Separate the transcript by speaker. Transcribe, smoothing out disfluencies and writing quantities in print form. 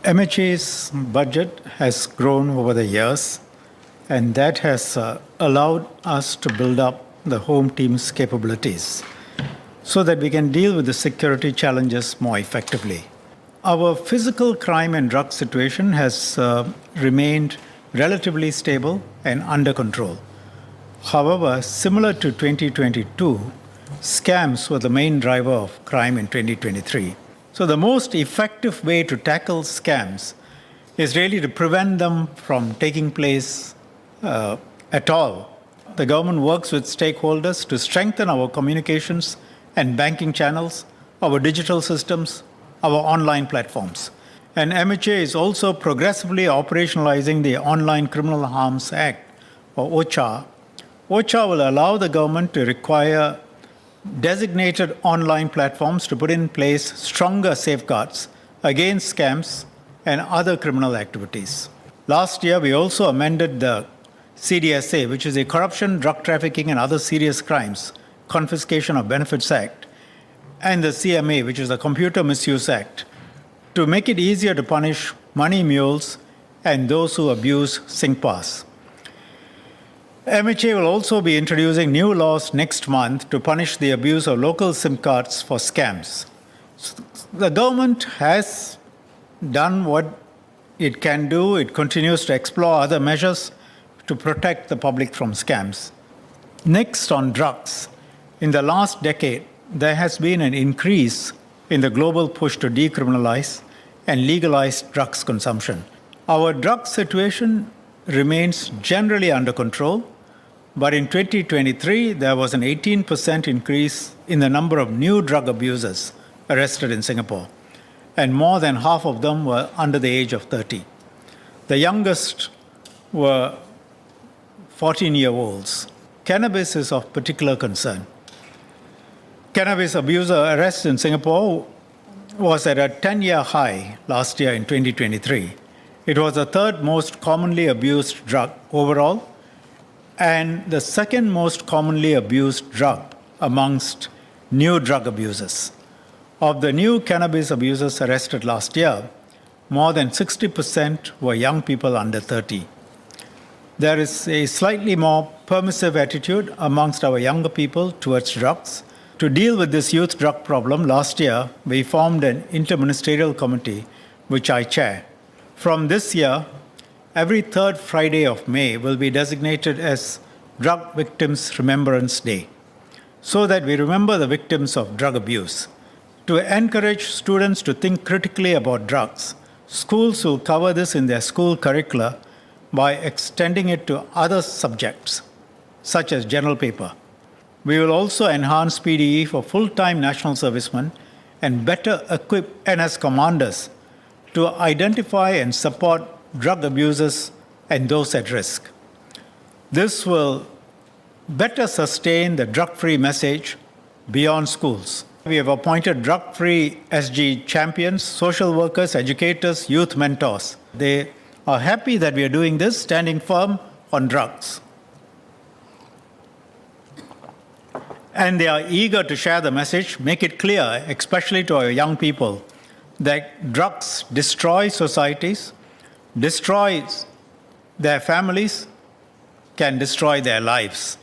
Speaker 1: MHA's budget has grown over the years, and that has allowed us to build up the home team's capabilities so that we can deal with the security challenges more effectively. Our physical crime and drug situation has remained relatively stable and under control. However, similar to 2022, scams were the main driver of crime in 2023. So the most effective way to tackle scams is really to prevent them from taking place at all. The government works with stakeholders to strengthen our communications and banking channels, our digital systems, our online platforms. And MHA is also progressively operationalizing the Online Criminal Harms Act, or OCHA. OCHA will allow the government to require designated online platforms to put in place stronger safeguards against scams and other criminal activities. Last year, we also amended the CDSA, which is the Corruption, Drug Trafficking, and Other Serious Crimes Confiscation of Benefits Act, and the CMA, which is the Computer Misuse Act, to make it easier to punish money mules and those who abuse SyncPass. MHA will also be introducing new laws next month to punish the abuse of local SIM cards for scams. The government has done what it can do. It continues to explore other measures to protect the public from scams. Next, on drugs. In the last decade, there has been an increase in the global push to decriminalize and legalize drugs consumption. Our drug situation remains generally under control, but in 2023, there was an 18% increase in the number of new drug abusers arrested in Singapore, and more than half of them were under the age of 30. The youngest were 14-year-olds. Cannabis is of particular concern. Cannabis abuser arrests in Singapore was at a 10-year high last year in 2023. It was the third most commonly abused drug overall, and the second most commonly abused drug amongst new drug abusers. Of the new cannabis abusers arrested last year, more than 60% were young people under 30. There is a slightly more permissive attitude amongst our younger people towards drugs. To deal with this youth drug problem, last year we formed an interministerial committee, which I chair. From this year, every third Friday of May will be designated as Drug Victims Remembrance Day, so that we remember the victims of drug abuse. To encourage students to think critically about drugs, schools will cover this in their school curricula by extending it to other subjects, such as general paper. We will also enhance PDE for full-time national servicemen and better equip NS commanders to identify and support drug abusers and those at risk. This will better sustain the drug-free message beyond schools. We have appointed drug-free SG champions, social workers, educators, youth mentors. They are happy that we are doing this, standing firm on drugs. And they are eager to share the message, make it clear, especially to our young people, that drugs destroy societies, destroys their families, can destroy their lives.